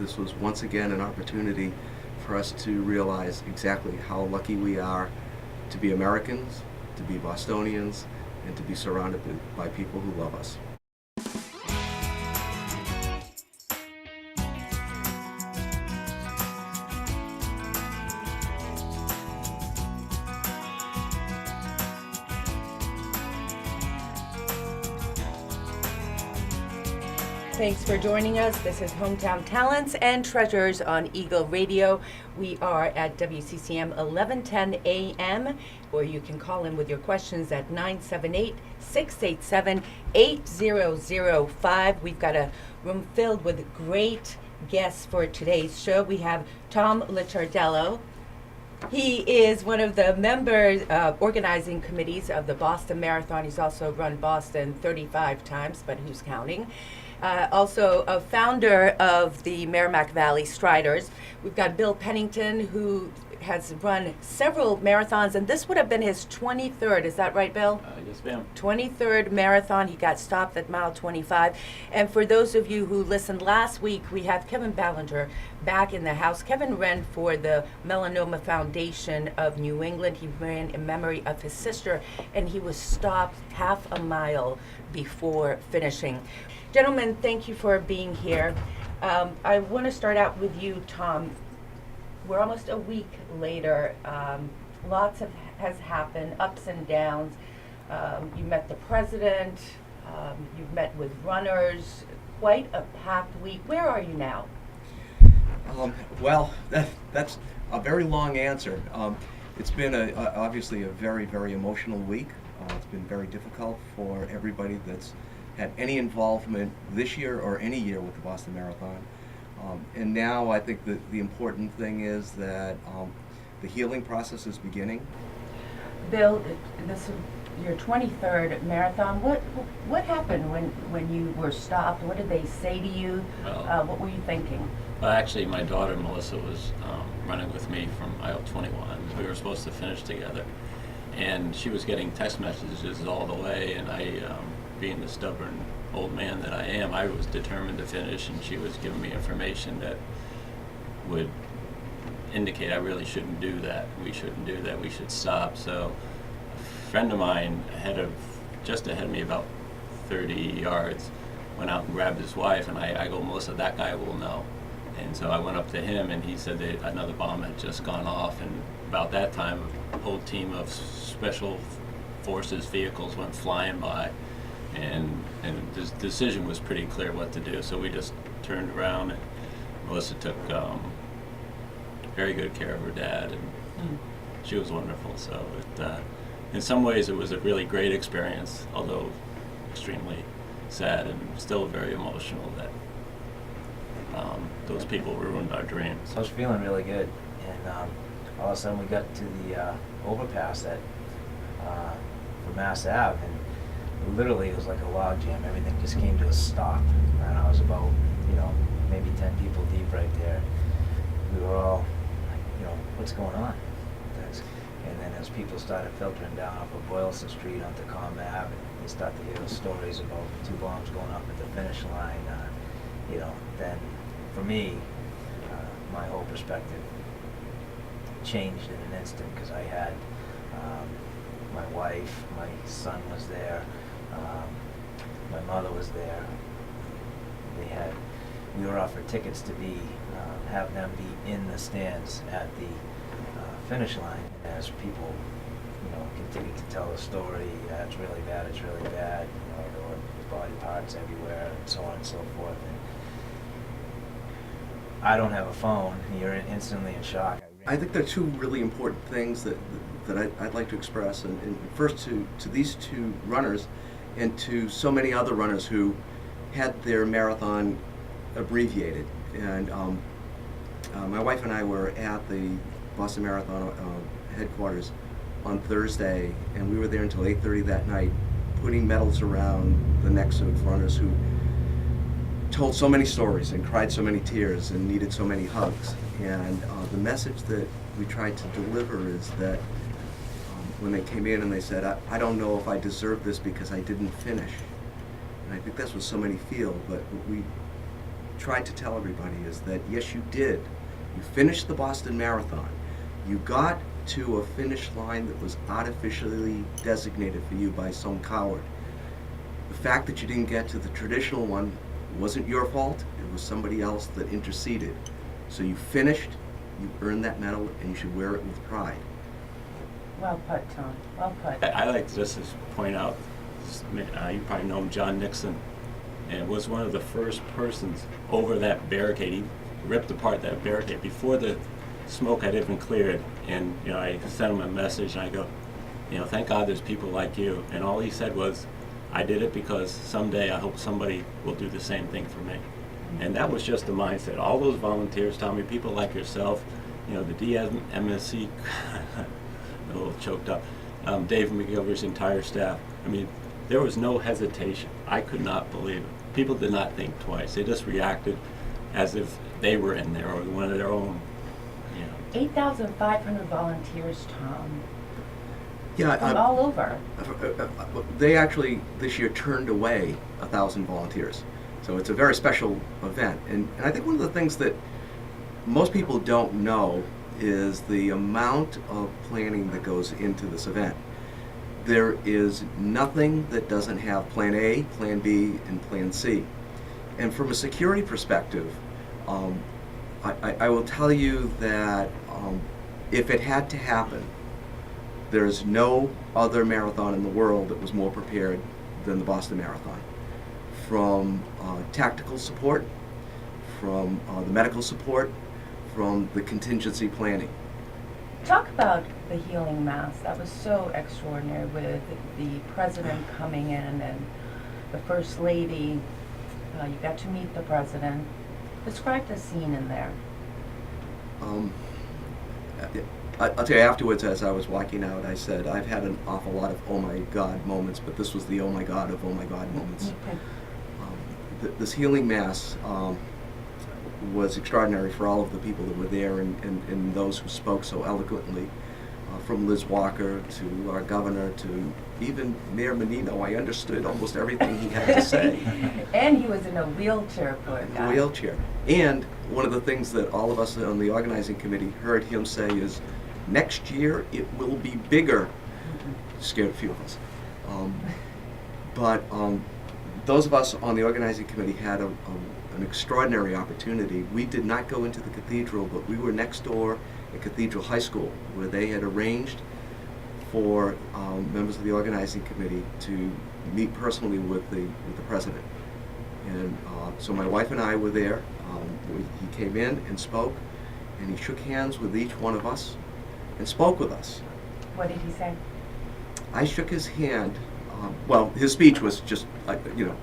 this was once again an opportunity for us to realize exactly how lucky we are to be Americans, to be Bostonians, and to be surrounded by people who love us. Thanks for joining us. This is Hometown Talents and Treasures on Eagle Radio. We are at WCCM 1110 AM, or you can call in with your questions at 978-687-8005. We've got a room filled with great guests for today's show. We have Tom Licciardello. He is one of the members organizing committees of the Boston Marathon. He's also run Boston 35 times, but who's counting? Also a founder of the Merrimack Valley Striders. We've got Bill Pennington, who has run several marathons, and this would have been his 23rd. Is that right, Bill? Yes, ma'am. 23rd marathon. He got stopped at mile 25. And for those of you who listened last week, we have Kevin Belanger back in the house. Kevin ran for the Melanoma Foundation of New England. He ran in memory of his sister, and he was stopped half a mile before finishing. Gentlemen, thank you for being here. I want to start out with you, Tom. We're almost a week later. Lots has happened, ups and downs. You met the president. You've met with runners. Quite a packed week. Where are you now? Well, that's a very long answer. It's been obviously a very, very emotional week. It's been very difficult for everybody that's had any involvement this year or any year with the Boston Marathon. And now I think that the important thing is that the healing process is beginning. Bill, this is your 23rd marathon. What happened when you were stopped? What did they say to you? What were you thinking? Well, actually, my daughter Melissa was running with me from aisle 21. We were supposed to finish together, and she was getting text messages all the way, and I, being the stubborn old man that I am, I was determined to finish, and she was giving me information that would indicate I really shouldn't do that. We shouldn't do that. We should stop. So a friend of mine just ahead of me about 30 yards went out and grabbed his wife, and I go, Melissa, that guy will know. And so I went up to him, and he said that another bomb had just gone off, and about that time a whole team of special forces vehicles went flying by. And the decision was pretty clear what to do, so we just turned around, and Melissa took very good care of her dad, and she was wonderful. So in some ways it was a really great experience, although extremely sad and still very emotional that those people ruined our dreams. I was feeling really good, and all of a sudden we got to the overpass for Mass Ave, and literally it was like a log jam. Everything just came to a stop, and I was about, maybe 10 people deep right there. We were all like, what's going on? And then as people started filtering down off of Boylston Street onto Comm Ave, and you start to hear the stories about 2 bombs going up at the finish line, then for me, my whole perspective changed in an instant, because I had my wife, my son was there, my mother was there. We were offered tickets to have them be in the stands at the finish line. And as people, continued to tell the story, it's really bad, it's really bad. There were body parts everywhere, and so on and so forth. And I don't have a phone. You're instantly in shock. I think there are 2 really important things that I'd like to express, and first to these 2 runners, and to so many other runners who had their marathon abbreviated. And my wife and I were at the Boston Marathon headquarters on Thursday, and we were there until 8:30 that night, putting medals around the necks of runners who told so many stories and cried so many tears and needed so many hugs. And the message that we tried to deliver is that when they came in and they said, I don't know if I deserve this because I didn't finish. And I think that's what so many feel, but we tried to tell everybody is that yes, you did. You finished the Boston Marathon. You got to a finish line that was artificially designated for you by some coward. The fact that you didn't get to the traditional one wasn't your fault. It was somebody else that interceded. So you finished, you earned that medal, and you should wear it with pride. Well put, Tom. Well put. I like just to point out, you probably know him, John Nixon, and was one of the first persons over that barricade. He ripped apart that barricade before the smoke had even cleared. And I sent him a message, and I go, thank God there's people like you. And all he said was, I did it because someday I hope somebody will do the same thing for me. And that was just the mindset. All those volunteers, Tommy, people like yourself, the DMSC, a little choked up, Dave McGilver's entire staff. I mean, there was no hesitation. I could not believe it. People did not think twice. They just reacted as if they were in there or one of their own. 8,500 volunteers, Tom. Yeah, From all over. They actually this year turned away 1,000 volunteers. So it's a very special event. And I think one of the things that most people don't know is the amount of planning that goes into this event. There is nothing that doesn't have Plan A, Plan B, and Plan C. And from a security perspective, I will tell you that if it had to happen, there's no other marathon in the world that was more prepared than the Boston Marathon. From tactical support, from the medical support, from the contingency planning. Talk about the healing mass. That was so extraordinary with the president coming in and the first lady. You got to meet the president. Describe the scene in there. I'll tell you afterwards, as I was walking out, I said, I've had an awful lot of oh my God moments, but this was the oh my God of oh my God moments. This healing mass was extraordinary for all of the people that were there and those who spoke so eloquently, from Liz Walker to our governor to even Mayor Menino. I understood almost everything he had to say. And he was in a wheelchair, poor guy. Wheelchair. And one of the things that all of us on the organizing committee heard him say is, next year it will be bigger. Scared a few of us. But those of us on the organizing committee had an extraordinary opportunity. We did not go into the cathedral, but we were next door at Cathedral High School, where they had arranged for members of the organizing committee to meet personally with the president. And so my wife and I were there. He came in and spoke, and he shook hands with each one of us and spoke with us. What did he say? I shook his hand. Well, his speech was just, you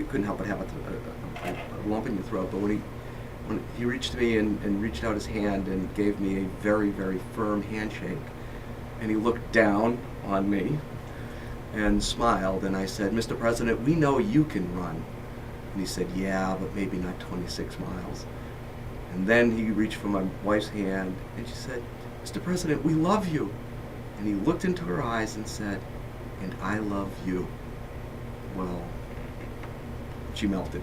couldn't help but have a lump in your throat. But when he reached to me and reached out his hand and gave me a very, very firm handshake, and he looked down on me and smiled, and I said, Mr. President, we know you can run. And he said, yeah, but maybe not 26 miles. And then he reached for my wife's hand, and she said, Mr. President, we love you. And he looked into her eyes and said, and I love you. Well, she melted.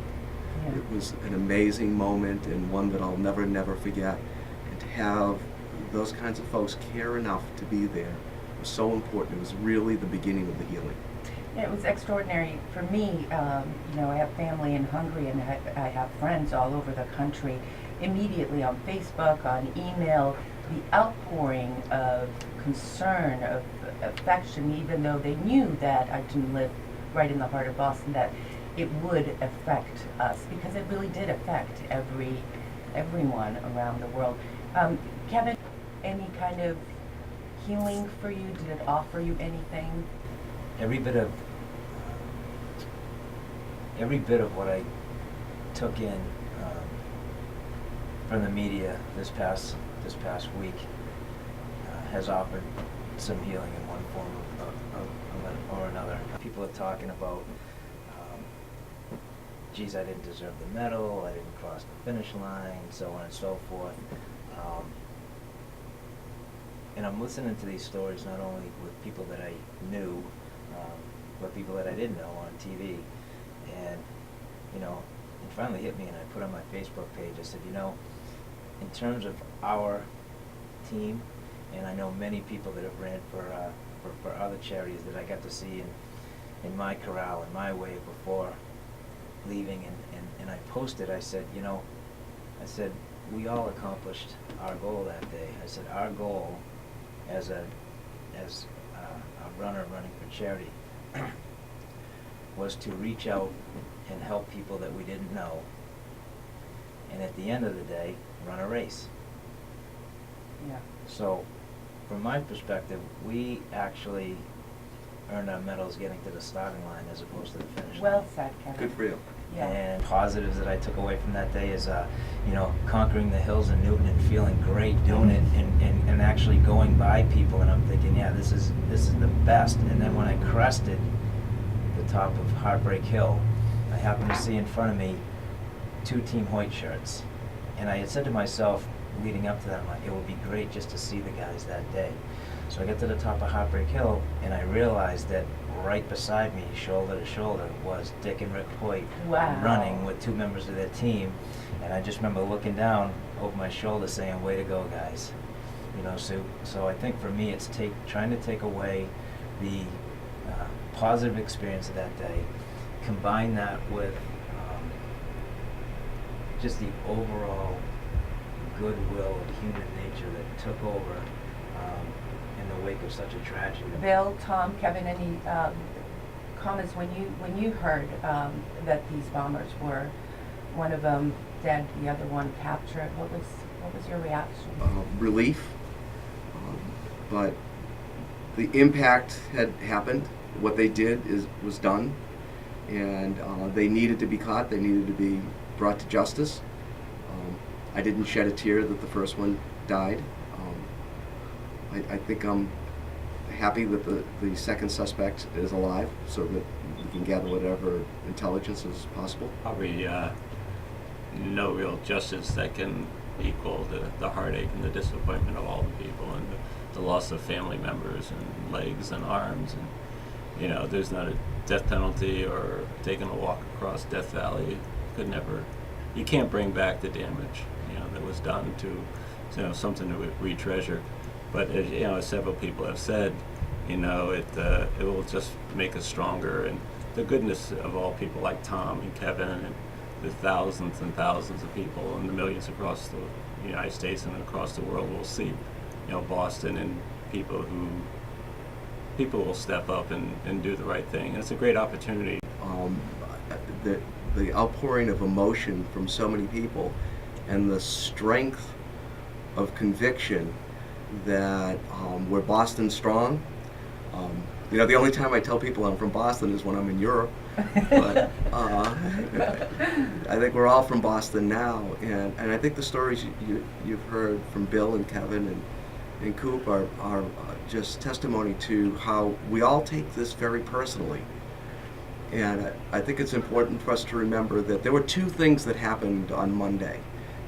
Yeah. It was an amazing moment and one that I'll never, never forget. And to have those kinds of folks care enough to be there was so important. It was really the beginning of the healing. Yeah, it was extraordinary for me. I have family in Hungary, and I have friends all over the country. Immediately on Facebook, on email, the outpouring of concern, of affection, even though they knew that I didn't live right in the heart of Boston, that it would affect us, because it really did affect everyone around the world. Kevin, any kind of healing for you? Did it offer you anything? Every bit of what I took in from the media this past week has offered some healing in one form or another. People are talking about, geez, I didn't deserve the medal, I didn't cross the finish line, so on and so forth. And I'm listening to these stories not only with people that I knew, but people that I didn't know on TV. And, it finally hit me, and I put on my Facebook page, I said, you know, in terms of our team, and I know many people that have ran for other charities that I got to see in my corral, in my way before leaving, and I posted, I said, you know, I said, we all accomplished our goal that day. I said, our goal as a runner running for charity was to reach out and help people that we didn't know, and at the end of the day, run a race. Yeah. So, from my perspective, we actually earned our medals getting to the starting line as opposed to the finish line. Well said, Kevin. Good for you. Yeah. And positives that I took away from that day is, you know, conquering the hills in Newton and feeling great doing it, and actually going by people, and I'm thinking, yeah, this is the best. And then when I crested the top of Heartbreak Hill, I happened to see in front of me 2 Team Hoyt shirts, and I had said to myself, leading up to that, I'm like, it would be great just to see the guys that day. So I get to the top of Heartbreak Hill, and I realized that right beside me, shoulder to shoulder, was Dick and Rick Hoyt. Wow. Running with 2 members of their team. And I just remember looking down over my shoulder saying, way to go, guys. You know, so I think for me, it's trying to take away the positive experience of that day, combine that with just the overall goodwill of human nature that took over in the wake of such a tragedy. Bill, Tom, Kevin, any comments when you heard that these bombers were, one of them dead, the other one captured? What was your reaction? Relief, but the impact had happened. What they did was done, and they needed to be caught. They needed to be brought to justice. I didn't shed a tear that the first one died. I think I'm happy that the second suspect is alive, so that we can gather whatever intelligence is possible. Probably no real justice that can equal the heartache and the disappointment of all the people, and the loss of family members and legs and arms. And you know, there's not a death penalty or taking a walk across Death Valley. You can't bring back the damage, you know, that was done to, you know, something that we treasure. But as, you know, as several people have said, you know, it will just make us stronger. And the goodness of all people like Tom and Kevin and the thousands and thousands of people and the millions across the United States and across the world will see, you know, Boston and people will step up and do the right thing. And it's a great opportunity. The outpouring of emotion from so many people and the strength of conviction that we're Boston strong. You know, the only time I tell people I'm from Boston is when I'm in Europe. But I think we're all from Boston now, and I think the stories you've heard from Bill and Kevin and Coop are just testimony to how we all take this very personally. And I think it's important for us to remember that there were 2 things that happened on Monday,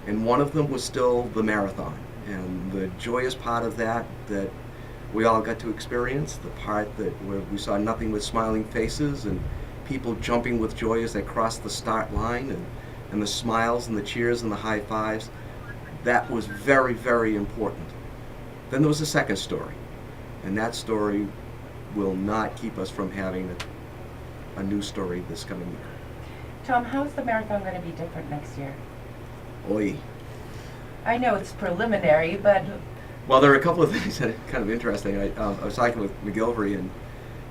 and one of them was still the marathon, and the joyous part of that we all got to experience, the part where we saw nothing but smiling faces and people jumping with joy as they crossed the start line, and the smiles and the cheers and the high fives. That was very, very important. Then there was a second story, and that story will not keep us from having a new story this coming year. Tom, how's the marathon going to be different next year? Oy. I know it's preliminary, but... Well, there are a couple of things that are kind of interesting. I was talking with McGilvery, and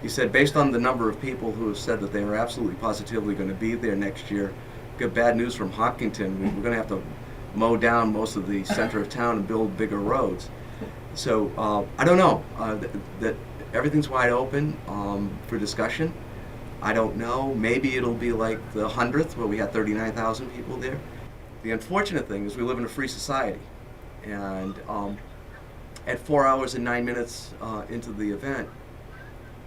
he said based on the number of people who have said that they are absolutely positively going to be there next year, we've got bad news from Hopkinton. We're going to have to mow down most of the center of town and build bigger roads. So I don't know. That everything's wide open for discussion. I don't know. Maybe it'll be like the 100th, where we had 39,000 people there. The unfortunate thing is we live in a free society, and at 4 hours and 9 minutes into the event,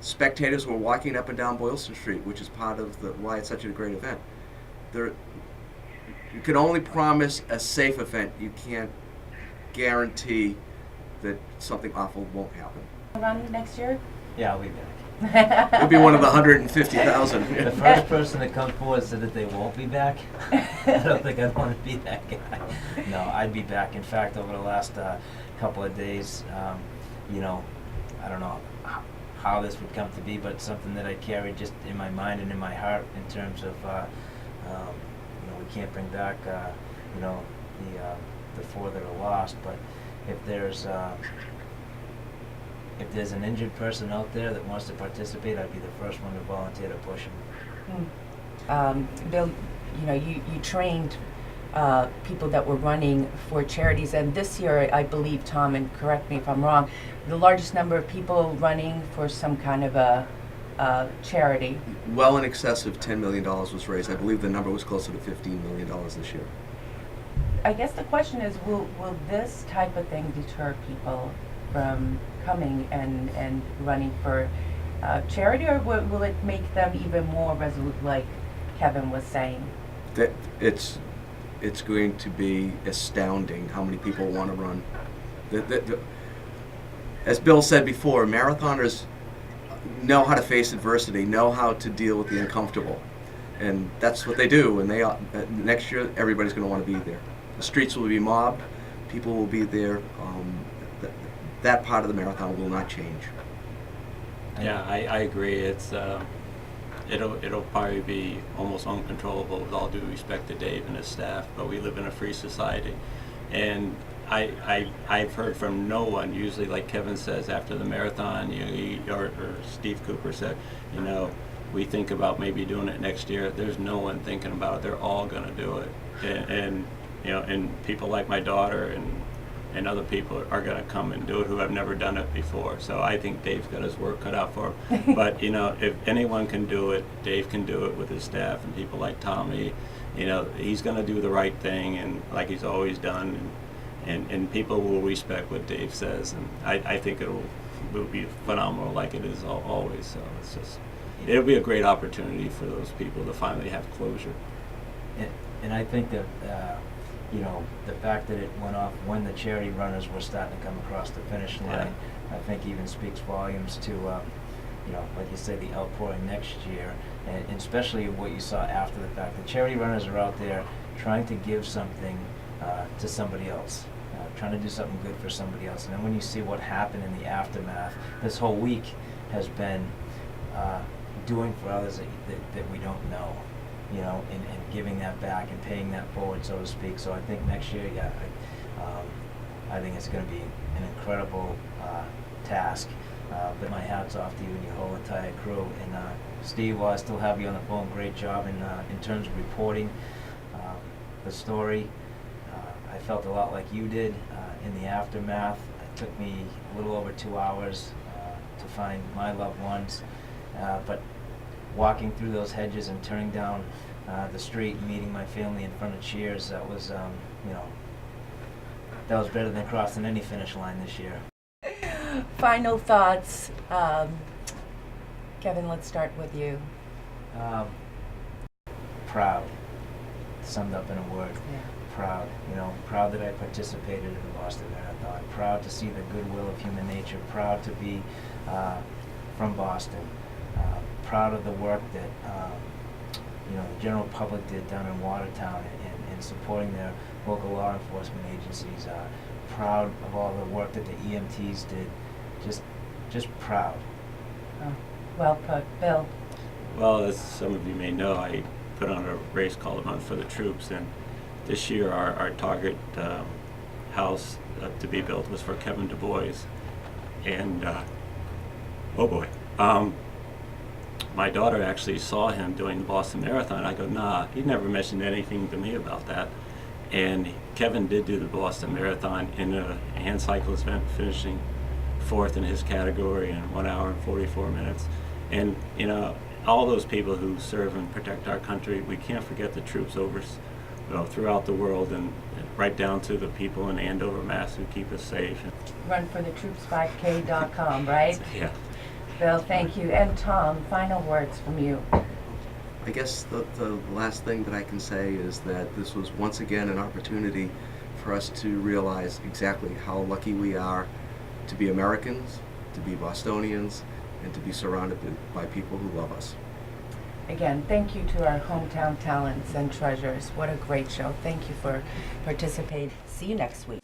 spectators were walking up and down Boylston Street, which is part of why it's such a great event. You can only promise a safe event. You can't guarantee that something awful won't happen. Ronnie, next year? Yeah, I'll be back. You'll be one of the 150,000. The first person to come forward said that they won't be back. I don't think I'd want to be that guy. No, I'd be back. In fact, over the last couple of days, you know, I don't know how this would come to be, but something that I carried just in my mind and in my heart in terms of, you know, we can't bring back, you know, the four that are lost, but if there's an injured person out there that wants to participate, I'd be the first one to volunteer to push them. Bill, you know, you trained people that were running for charities, and this year, I believe, Tom, and correct me if I'm wrong, the largest number of people running for some kind of a charity. Well in excess of $10 million was raised. I believe the number was closer to $15 million this year. I guess the question is, will this type of thing deter people from coming and running for charity, or will it make them even more resolute, like Kevin was saying? That it's going to be astounding how many people want to run. As Bill said before, marathoners know how to face adversity, know how to deal with the uncomfortable, and that's what they do. And next year, everybody's going to want to be there. The streets will be mobbed. People will be there. That part of the marathon will not change. Yeah, I agree. It's it'll probably be almost uncontrollable, with all due respect to Dave and his staff, but we live in a free society. And I've heard from no one, usually like Kevin says after the marathon, or Steve Cooper said, you know, we think about maybe doing it next year. There's no one thinking about it. They're all going to do it. And you know, and people like my daughter and other people are going to come and do it who have never done it before. So I think Dave's got his work cut out for him. But, you know, if anyone can do it, Dave can do it with his staff and people like Tommy. You know, he's going to do the right thing, and like he's always done, and people will respect what Dave says. And I think it will be phenomenal like it is always. So it'll be a great opportunity for those people to finally have closure. And I think that, you know, the fact that it went off when the charity runners were starting to come across the finish line, I think even speaks volumes to, you know, like you say, the outpouring next year, and especially what you saw after the fact. The charity runners are out there trying to give something to somebody else, trying to do something good for somebody else. And then when you see what happened in the aftermath, this whole week has been doing for others that we don't know. You know, and giving that back and paying that forward, so to speak. So I think next year, yeah, I think it's going to be an incredible task. But my hat's off to you and your whole entire crew. And Steve, while I still have you on the phone, great job in terms of reporting the story. I felt a lot like you did in the aftermath. It took me a little over 2 hours to find my loved ones, but walking through those hedges and turning down the street and meeting my family in front of Cheers, that was, you know, that was better than crossing any finish line this year. Final thoughts. Kevin, let's start with you. Proud. Summed up in a word. Yeah. Proud. You know, proud that I participated in the Boston Marathon. Proud to see the goodwill of human nature. Proud to be from Boston. Proud of the work that you know, the general public did down in Watertown in supporting their local law enforcement agencies. Proud of all the work that the EMTs did. Just proud. Oh, well put. Bill? Well, as some of you may know, I put on a race called Run for the Troops, and this year our target house to be built was for Kevin Du Bois. And, oh boy. My daughter actually saw him doing the Boston Marathon. I go, nah, he never mentioned anything to me about that. And Kevin did do the Boston Marathon in a hand cyclist event, finishing 4th in his category in 1 hour and 44 minutes. And, you know, all those people who serve and protect our country, we can't forget the troops throughout the world, and right down to the people in Andover, Mass, who keep us safe. runforthetroops5k.com, right? Yeah. Bill, thank you. And Tom, final words from you. I guess the last thing that I can say is that this was once again an opportunity for us to realize exactly how lucky we are to be Americans, to be Bostonians, and to be surrounded by people who love us. Again, thank you to our hometown talents and treasures. What a great show. Thank you for participating. See you next week.